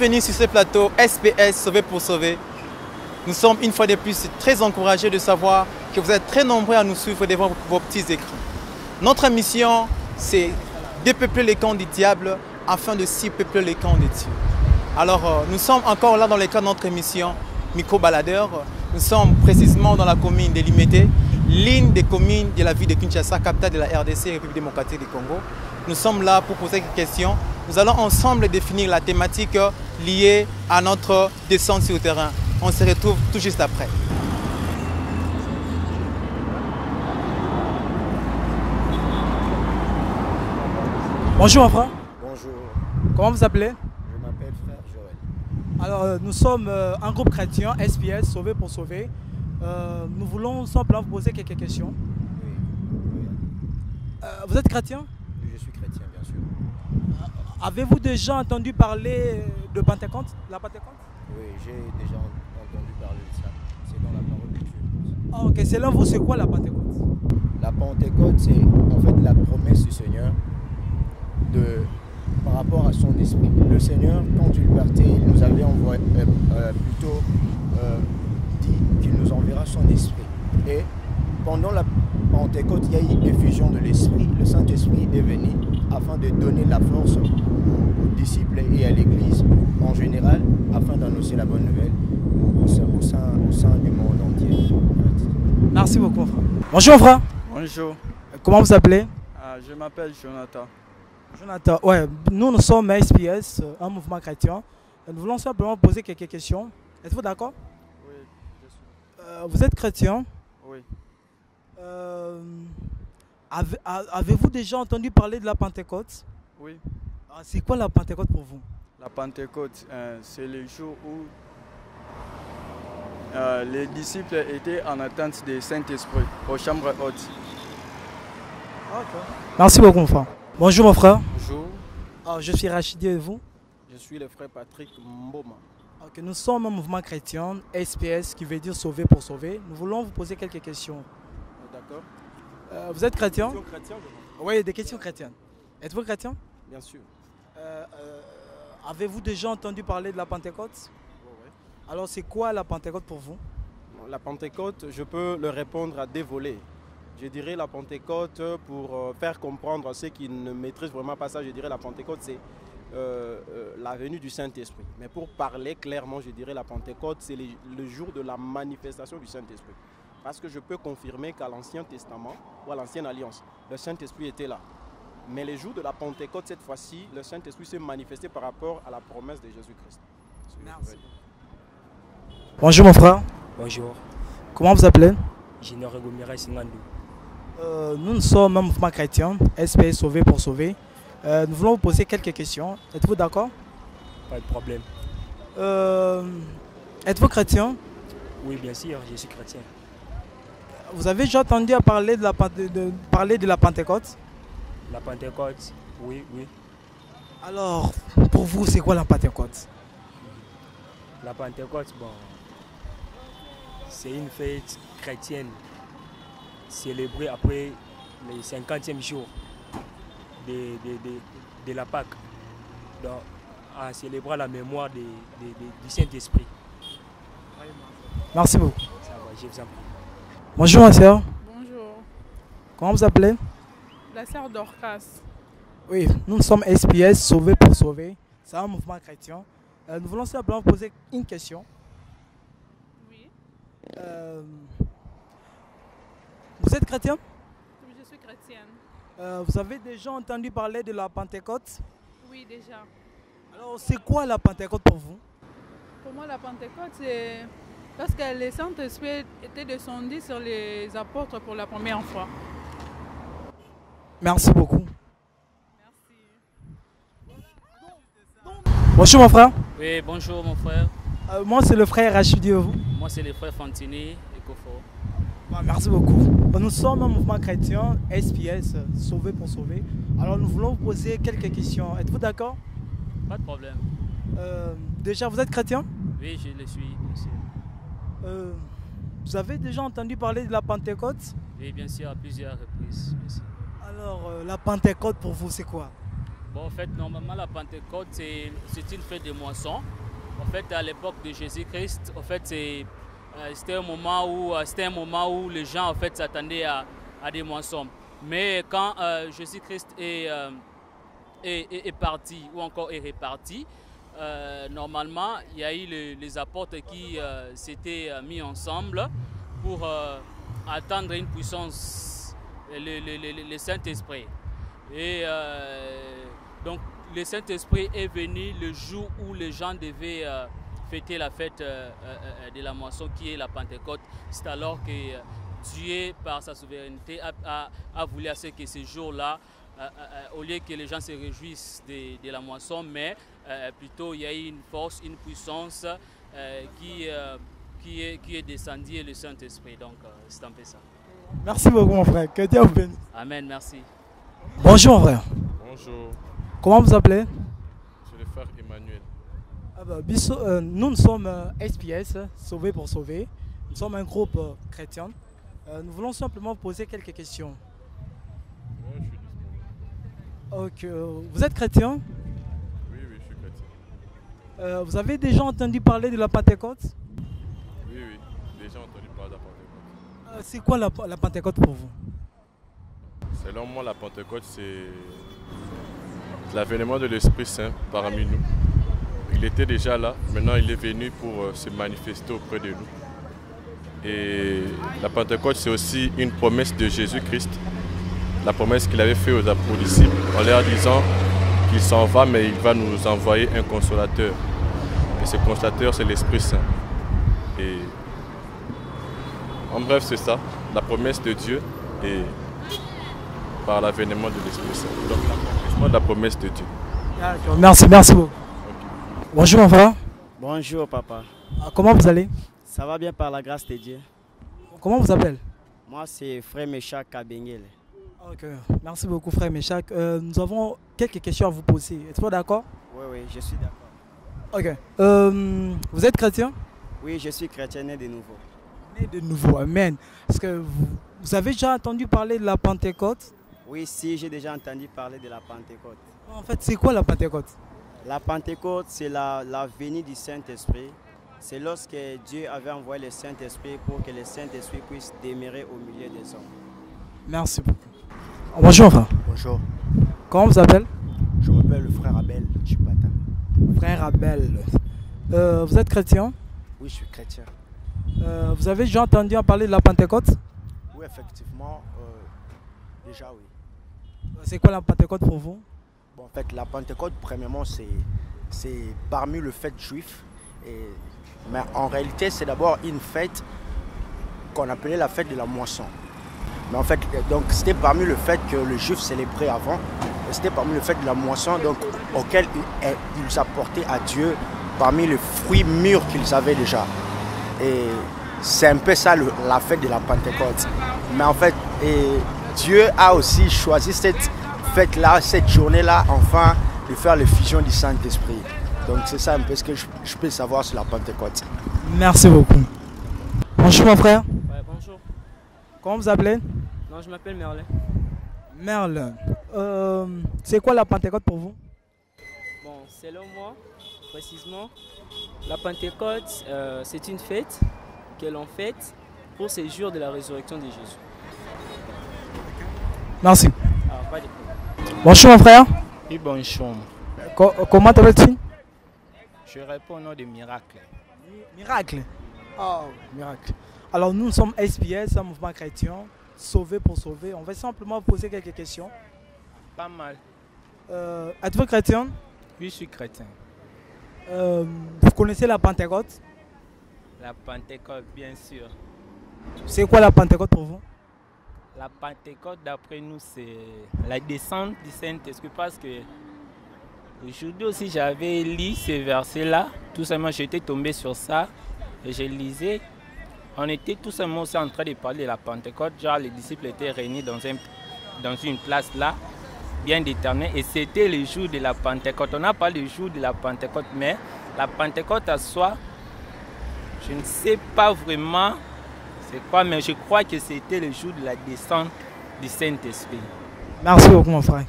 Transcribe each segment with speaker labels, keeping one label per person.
Speaker 1: Bienvenue sur ce plateau SPS Sauver pour Sauver. Nous sommes une fois de plus très encouragés de savoir que vous êtes très nombreux à nous suivre devant vos petits écrans. Notre mission, c'est dépeupler les camps du diable afin de s'y peupler les camps de Dieu. Alors, nous sommes encore là dans le cadre de notre émission Micro-Baladeur. Nous sommes précisément dans la commune de Limete, l'une des communes de la ville de Kinshasa, capitale de la RDC, République démocratique du Congo. Nous sommes là pour poser quelques questions. Nous allons ensemble définir la thématique liée à notre descente sur le terrain. On se retrouve tout juste après.
Speaker 2: Bonjour mon frère.
Speaker 3: Bonjour,
Speaker 2: Comment vous appelez?
Speaker 3: je m'appelle frère Joël.
Speaker 2: Alors nous sommes un groupe chrétien, SPS, Sauver pour Sauver. Nous voulons simplement vous poser quelques questions.
Speaker 3: Oui.
Speaker 2: Vous êtes chrétien?
Speaker 3: Je suis chrétien, bien sûr.
Speaker 2: Avez-vous déjà entendu parler de Pentecôte, la Pentecôte?
Speaker 3: Oui, j'ai déjà entendu parler de ça. C'est dans la parole de Dieu.
Speaker 2: Ah, ok, selon vous, c'est quoi la Pentecôte?
Speaker 3: La Pentecôte, c'est en fait la promesse du Seigneur par rapport à son esprit. Le Seigneur, quand il partait, il nous avait envoyé, dit qu'il nous enverra son esprit. Et pendant la Pentecôte, il y a eu effusion de l'esprit. Le Saint-Esprit est venu afin de donner la force aux disciples et à l'Église en général, afin d'annoncer la bonne nouvelle au sein du monde entier.
Speaker 2: Merci beaucoup, frère. Bonjour, frère.
Speaker 4: Bonjour,
Speaker 2: Comment vous appelez?
Speaker 4: je m'appelle Jonathan.
Speaker 2: Jonathan. Ouais, nous sommes SPS, un mouvement chrétien. Nous voulons simplement poser quelques questions. Êtes-vous d'accord?
Speaker 4: Oui, je suis.
Speaker 2: Vous êtes chrétien.
Speaker 4: Oui,
Speaker 2: Avez-vous déjà entendu parler de la Pentecôte?
Speaker 4: oui.
Speaker 2: C'est quoi la Pentecôte pour vous?
Speaker 4: La Pentecôte, c'est le jour où les disciples étaient en attente du Saint-Esprit aux chambres hautes.
Speaker 2: Merci beaucoup, mon frère. Bonjour, mon frère.
Speaker 3: Bonjour,
Speaker 2: Je suis Rachidi et vous?
Speaker 3: je suis le frère Patrick Mboma.
Speaker 2: Ok, nous sommes un mouvement chrétien, SPS, qui veut dire sauver pour sauver. Nous voulons vous poser quelques questions.
Speaker 3: D'accord.
Speaker 2: Vous êtes chrétien?
Speaker 3: Chrétien,
Speaker 2: Oui, des questions chrétiennes. Êtes-vous chrétien?
Speaker 3: bien sûr.
Speaker 2: Avez-vous déjà entendu parler de la Pentecôte?
Speaker 3: Ouais.
Speaker 2: Alors, c'est quoi la Pentecôte pour vous?
Speaker 5: La Pentecôte, je peux le répondre à deux volets. Je dirais la Pentecôte, pour faire comprendre à ceux qui ne maîtrisent vraiment pas ça, je dirais la Pentecôte, c'est la venue du Saint-Esprit. Mais pour parler clairement, je dirais la Pentecôte, c'est le jour de la manifestation du Saint-Esprit. Parce que je peux confirmer qu'à l'Ancien Testament ou à l'Ancienne Alliance, le Saint-Esprit était là. Mais le jour de la Pentecôte, cette fois-ci, le Saint-Esprit s'est manifesté par rapport à la promesse de Jésus-Christ.
Speaker 2: Merci. Bonjour, mon frère.
Speaker 6: Bonjour,
Speaker 2: Comment vous appelez?
Speaker 6: Junior Egomira Singandou.
Speaker 2: Nous sommes un mouvement chrétien, SPS Sauver pour Sauver. Nous voulons vous poser quelques questions. Êtes-vous d'accord?
Speaker 6: Pas de problème.
Speaker 2: Êtes-vous chrétien?
Speaker 6: Oui, bien sûr, je suis chrétien.
Speaker 2: Vous avez déjà entendu parler de la Pentecôte?
Speaker 6: La Pentecôte, oui, oui.
Speaker 2: Alors, pour vous, c'est quoi la Pentecôte?
Speaker 6: La Pentecôte, bon, c'est une fête chrétienne célébrée après le 50e jour de la Pâque, donc en célébrant la mémoire du Saint-Esprit.
Speaker 2: Merci beaucoup.
Speaker 6: Ça va, je vous en prie.
Speaker 2: Bonjour, ma soeur.
Speaker 7: Bonjour,
Speaker 2: Comment vous appelez?
Speaker 7: la sœur Dorcas.
Speaker 2: Oui, nous sommes SPS Sauver pour Sauver. C'est un mouvement chrétien. Nous voulons simplement vous poser une question.
Speaker 7: Oui,
Speaker 2: Vous êtes chrétien?
Speaker 7: oui, je suis chrétienne.
Speaker 2: Vous avez déjà entendu parler de la Pentecôte?
Speaker 7: Oui, déjà.
Speaker 2: Alors, c'est quoi la Pentecôte pour vous?
Speaker 7: Pour moi, la Pentecôte, c'est parce que le Saint-Esprit était descendu sur les apôtres pour la première fois.
Speaker 2: Merci beaucoup.
Speaker 7: Merci.
Speaker 2: Bonjour, mon frère.
Speaker 8: Oui, bonjour mon frère.
Speaker 2: Moi, c'est le frère Rachidi et vous?
Speaker 8: Moi, c'est le frère Fantini et Kofo.
Speaker 2: Merci beaucoup. Nous sommes un mouvement chrétien, SPS, Sauver pour Sauver. Alors, nous voulons vous poser quelques questions. Êtes-vous d'accord?
Speaker 8: Pas de problème.
Speaker 2: Déjà, vous êtes chrétien?
Speaker 8: Oui, je le suis, bien sûr.
Speaker 2: Vous avez déjà entendu parler de la Pentecôte?
Speaker 8: Oui, bien sûr, à plusieurs reprises. Bien sûr.
Speaker 2: Alors, la Pentecôte pour vous, c'est quoi?
Speaker 8: Bon, en fait, normalement, la Pentecôte, c'est une fête de moisson. En fait, à l'époque de Jésus-Christ, en fait, c'était un moment où les gens en fait s'attendaient à des moissons. Mais quand Jésus-Christ est parti ou encore est reparti, normalement, il y a eu les apôtres qui s'étaient mis ensemble pour attendre une puissance, le Saint-Esprit. Et donc, le Saint-Esprit est venu le jour où les gens devaient fêter la fête de la moisson qui est la Pentecôte. C'est alors que Dieu, par sa souveraineté, a voulu à ce que ce jour-là, au lieu que les gens se réjouissent de la moisson, mais plutôt il y a eu une force, une puissance qui est descendue et le Saint-Esprit. Donc c'est un peu ça.
Speaker 2: Merci beaucoup mon frère, que Dieu vous bénisse.
Speaker 8: Amen, merci.
Speaker 2: Bonjour mon frère.
Speaker 9: Bonjour.
Speaker 2: Comment vous appelez?
Speaker 9: Je vais faire Emmanuel.
Speaker 2: Nous sommes SPS, Sauver pour Sauver. Nous sommes un groupe chrétien. Nous voulons simplement poser quelques questions.
Speaker 9: Oui, je suis disponible.
Speaker 2: Vous êtes chrétien?
Speaker 9: Oui, je suis chrétien.
Speaker 2: Vous avez déjà entendu parler de la Pentecôte?
Speaker 9: Oui, déjà entendu parler de la Pentecôte.
Speaker 2: C'est quoi la Pentecôte pour vous?
Speaker 9: Selon moi, la Pentecôte, c'est l'avènement de l'Esprit Saint parmi nous. Il était déjà là, maintenant il est venu pour se manifester auprès de nous. Et la Pentecôte, c'est aussi une promesse de Jésus-Christ, la promesse qu'il avait faite aux disciples en leur disant qu'il s'en va, mais il va nous envoyer un consolateur. Et ce consolateur, c'est l'Esprit Saint. Et en bref, c'est ça, la promesse de Dieu et par l'avènement de l'Esprit Saint. Donc l'accomplissement de la promesse de Dieu.
Speaker 2: Merci beaucoup.
Speaker 9: Okay.
Speaker 2: Bonjour mon frère.
Speaker 10: Bonjour papa.
Speaker 2: Comment vous allez?
Speaker 10: Ça va bien par la grâce de Dieu.
Speaker 2: Comment vous appelez?
Speaker 10: Moi c'est frère Méchac Kabengele.
Speaker 2: Ok, merci beaucoup frère Méchac. Nous avons quelques questions à vous poser. Êtes-vous d'accord?
Speaker 10: Oui, je suis d'accord.
Speaker 2: Ok. Vous êtes chrétien?
Speaker 10: Oui, je suis chrétien né de nouveau.
Speaker 2: Né de nouveau, amen. Est-ce que vous avez déjà entendu parler de la Pentecôte?
Speaker 10: Oui, si, j'ai déjà entendu parler de la Pentecôte.
Speaker 2: En fait, c'est quoi la Pentecôte?
Speaker 10: La Pentecôte, c'est la venue du Saint-Esprit. C'est lorsque Dieu avait envoyé le Saint-Esprit pour que le Saint-Esprit puisse demeurer au milieu des hommes.
Speaker 2: Merci beaucoup. Bonjour frère.
Speaker 3: Bonjour.
Speaker 2: Comment vous appelez?
Speaker 3: Je m'appelle le frère Abel Chupata.
Speaker 2: Frère Abel. Vous êtes chrétien?
Speaker 3: Oui, je suis chrétien.
Speaker 2: Vous avez déjà entendu parler de la Pentecôte?
Speaker 3: Oui, effectivement. Déjà, oui.
Speaker 2: C'est quoi la Pentecôte pour vous?
Speaker 3: Bon, en fait, la Pentecôte, premièrement, c'est parmi le fête juif. Mais en réalité, c'est d'abord une fête qu'on appelait la fête de la moisson. Mais en fait, donc c'était parmi le fait que le juif célébrait avant. C'était parmi le fait de la moisson donc, auquel ils apportaient à Dieu parmi les fruits mûrs qu'ils avaient déjà. Et c'est un peu ça la fête de la Pentecôte. Mais en fait, Dieu a aussi choisi cette fête-là, cette journée-là, enfin, de faire l'effusion du Saint-Esprit. Donc c'est ça un peu ce que je peux savoir sur la Pentecôte.
Speaker 2: Merci beaucoup. Bonjour mon frère.
Speaker 11: Ouais, bonjour.
Speaker 2: Comment vous appelez?
Speaker 11: Non, je m'appelle Merlin.
Speaker 2: Merlin. C'est quoi la Pentecôte pour vous?
Speaker 11: Bon, selon moi, précisément, la Pentecôte, c'est une fête que l'on fête pour ces jours de la résurrection de Jésus.
Speaker 2: Merci.
Speaker 11: Alors, pas de problème.
Speaker 2: Bonjour mon frère.
Speaker 12: Oui, bonjour.
Speaker 2: Comment t'appelles-tu?
Speaker 12: Je réponds au nom de Miracle.
Speaker 2: Miracle. Oh, Miracle. Alors nous sommes SPS, un mouvement chrétien, Sauver pour Sauver. On va simplement vous poser quelques questions.
Speaker 12: Pas mal.
Speaker 2: Êtes-vous chrétien?
Speaker 12: Oui, je suis chrétien.
Speaker 2: Vous connaissez la Pentecôte?
Speaker 12: La Pentecôte, bien sûr.
Speaker 2: C'est quoi la Pentecôte pour vous?
Speaker 12: La Pentecôte, d'après nous, c'est la descente du Saint-Esprit parce que aujourd'hui aussi, j'avais lu ces versets-là. Tout simplement, j'étais tombé sur ça et je lisais. On était tout simplement aussi en train de parler de la Pentecôte. Genre, les disciples étaient réunis dans une place là, bien déterminée. Et c'était le jour de la Pentecôte. On n'a pas le jour de la Pentecôte, mais la Pentecôte à soi, je ne sais pas vraiment c'est quoi, mais je crois que c'était le jour de la descente du Saint-Esprit.
Speaker 2: Merci beaucoup mon frère.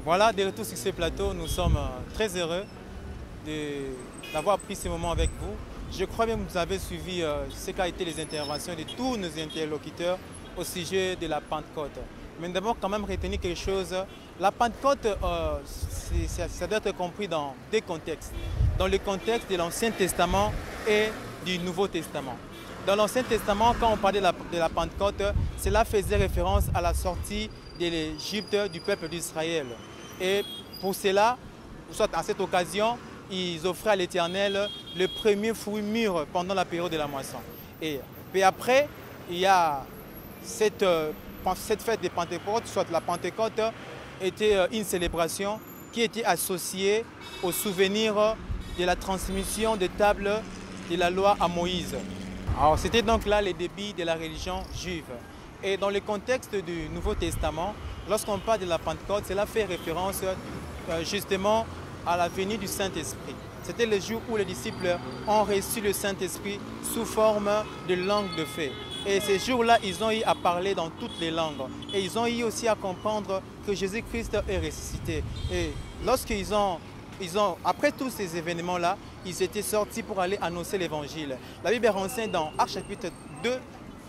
Speaker 1: Voilà, de retour sur ce plateau, nous sommes très heureux d'avoir pris ce moment avec vous. Je crois bien que vous avez suivi ce qu'a été les interventions de tous nos interlocuteurs au sujet de la Pentecôte. Mais nous devons quand même retenir quelque chose. La Pentecôte, ça doit être compris dans deux contextes. Dans le contexte de l'Ancien Testament et du Nouveau Testament. Dans l'Ancien Testament, quand on parlait de la Pentecôte, cela faisait référence à la sortie de l'Égypte du peuple d'Israël. Et pour cela, soit à cette occasion, ils offraient à l'Éternel le premier fruit mûr pendant la période de la moisson. Et puis après, il y a cette fête de Pentecôte, soit la Pentecôte, était une célébration qui était associée au souvenir de la transmission des tables de la loi à Moïse. Alors c'était donc là le début de la religion juive. Et dans le contexte du Nouveau Testament, lorsqu'on parle de la Pentecôte, cela fait référence justement à la venue du Saint-Esprit. C'était le jour où les disciples ont reçu le Saint-Esprit sous forme de langue de feu. Et ces jours-là, ils ont eu à parler dans toutes les langues. Et ils ont eu aussi à comprendre que Jésus-Christ est ressuscité. Et lorsqu'ils ont après tous ces événements-là, ils étaient sortis pour aller annoncer l'évangile. La Bible renseigne dans Actes chapitre 2,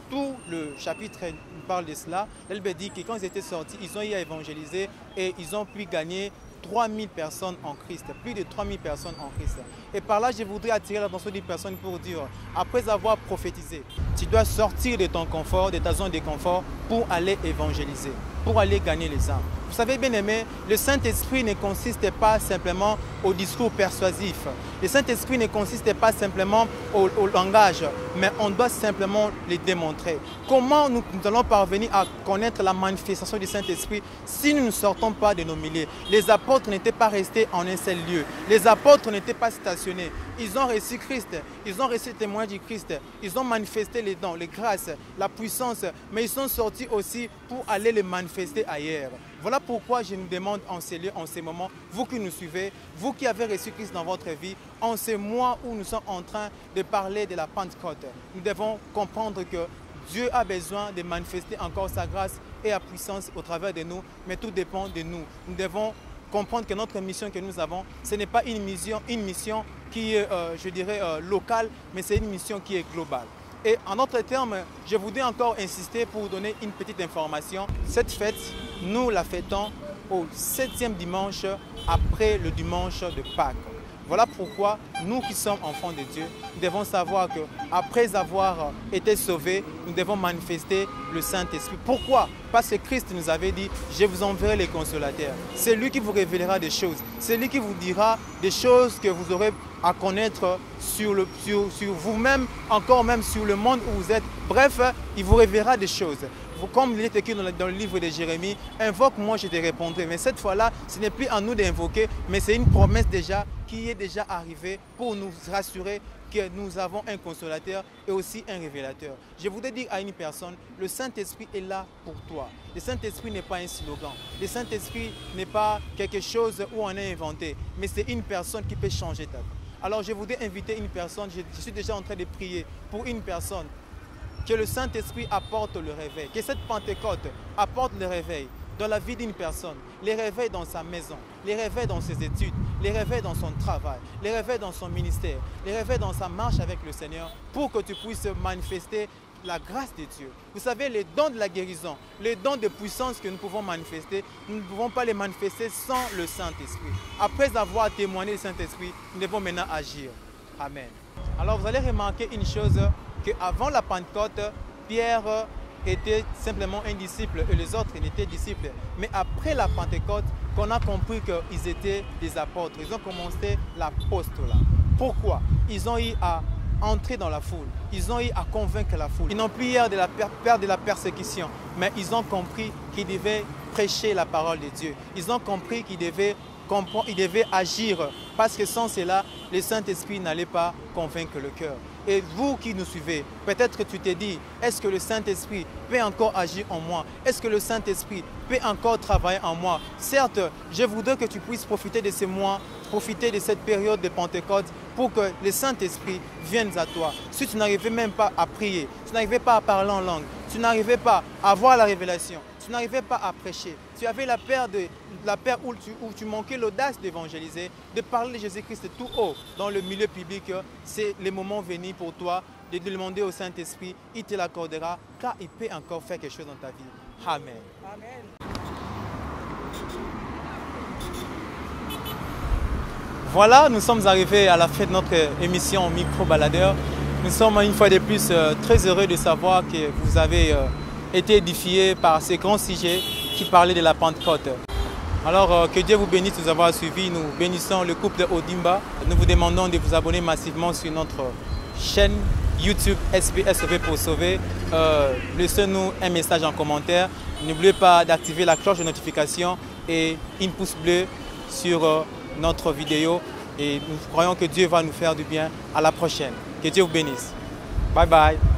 Speaker 1: tout le chapitre parle de cela. La Bible dit que quand ils étaient sortis, ils ont eu à évangéliser et ils ont pu gagner 3000 personnes en Christ, plus de 3000 personnes en Christ. Et par là, je voudrais attirer l'attention d'une personne pour dire, après avoir prophétisé, tu dois sortir de ton confort, de ta zone de confort pour aller évangéliser, pour aller gagner les âmes. Vous savez, bien aimé, le Saint-Esprit ne consiste pas simplement au discours persuasif. Le Saint-Esprit ne consiste pas simplement au langage, mais on doit simplement le démontrer. Comment nous allons parvenir à connaître la manifestation du Saint-Esprit si nous ne sortons pas de nos milliers? Les apôtres n'étaient pas restés en un seul lieu. Les apôtres n'étaient pas stationnés. Ils ont reçu Christ, ils ont reçu le témoignage du Christ, ils ont manifesté les dons, les grâces, la puissance, mais ils sont sortis aussi pour aller les manifester ailleurs. Voilà pourquoi je nous demande en ces lieux, en ces moments, vous qui nous suivez, vous qui avez reçu Christ dans votre vie, en ces mois où nous sommes en train de parler de la Pentecôte, nous devons comprendre que Dieu a besoin de manifester encore sa grâce et sa puissance au travers de nous, mais tout dépend de nous. Nous devons comprendre que notre mission que nous avons, ce n'est pas une mission qui est, je dirais, locale, mais c'est une mission qui est globale. Et en d'autres termes, je voudrais encore insister pour vous donner une petite information. Cette fête, nous la fêtons au 7e dimanche après le dimanche de Pâques. Voilà pourquoi nous qui sommes enfants de Dieu, nous devons savoir qu'après avoir été sauvés, nous devons manifester le Saint-Esprit. Pourquoi? Parce que Christ nous avait dit, je vous enverrai les consolateurs. C'est lui qui vous révélera des choses. C'est lui qui vous dira des choses que vous aurez à connaître sur vous-même, encore même sur le monde où vous êtes. Bref, il vous révélera des choses. Comme il est écrit dans le livre de Jérémie, invoque-moi, je te répondrai. Mais cette fois-là, ce n'est plus à nous d'invoquer, mais c'est une promesse déjà qui est déjà arrivée pour nous rassurer que nous avons un consolateur et aussi un révélateur. Je voudrais dire à une personne, le Saint-Esprit est là pour toi. Le Saint-Esprit n'est pas un slogan. Le Saint-Esprit n'est pas quelque chose où on a inventé, mais c'est une personne qui peut changer ta vie. Alors je voudrais inviter une personne, je suis déjà en train de prier pour une personne, que le Saint-Esprit apporte le réveil, que cette Pentecôte apporte le réveil dans la vie d'une personne, les réveils dans sa maison, les réveils dans ses études, les réveils dans son travail, les réveils dans son ministère, les réveils dans sa marche avec le Seigneur, pour que tu puisses manifester la grâce de Dieu. Vous savez, les dons de la guérison, les dons de puissance que nous pouvons manifester, nous ne pouvons pas les manifester sans le Saint-Esprit. Après avoir témoigné le Saint-Esprit, nous devons maintenant agir. Amen. Alors vous allez remarquer une chose, qu'avant la Pentecôte, Pierre était simplement un disciple et les autres étaient disciples. Mais après la Pentecôte, qu'on a compris qu'ils étaient des apôtres. Ils ont commencé l'apostolat. Pourquoi? Ils ont eu à entrer dans la foule. Ils ont eu à convaincre la foule. Ils n'ont plus peur de la persécution, mais ils ont compris qu'ils devaient prêcher la parole de Dieu. Ils ont compris qu'ils devaient agir, parce que sans cela, le Saint-Esprit n'allait pas convaincre le cœur. Et vous qui nous suivez, peut-être que tu t'es dit, est-ce que le Saint-Esprit peut encore agir en moi? Est-ce que le Saint-Esprit peut encore travailler en moi? Certes, je voudrais que tu puisses profiter de ces mois, profiter de cette période de Pentecôte pour que le Saint-Esprit vienne à toi. Si tu n'arrivais même pas à prier, tu n'arrivais pas à parler en langue, tu n'arrivais pas à avoir la révélation, tu n'arrivais pas à prêcher. Tu avais la peur où tu manquais l'audace d'évangéliser, de parler de Jésus-Christ tout haut dans le milieu public. C'est le moment venu pour toi de demander au Saint-Esprit, il te l'accordera, car il peut encore faire quelque chose dans ta vie. Amen. Amen. Voilà, nous sommes arrivés à la fin de notre émission Micro-Baladeur. Nous sommes une fois de plus très heureux de savoir que vous avez été édifiés par ces grands sujets qui parlaient de la Pentecôte. Alors que Dieu vous bénisse de nous avoir suivis. Nous bénissons le couple de Odimba. Nous vous demandons de vous abonner massivement sur notre chaîne YouTube SPS Sauver pour Sauver. Laissez-nous un message en commentaire. N'oubliez pas d'activer la cloche de notification et une pouce bleu sur notre vidéo. Et nous croyons que Dieu va nous faire du bien. À la prochaine. Que Dieu vous bénisse. Bye bye.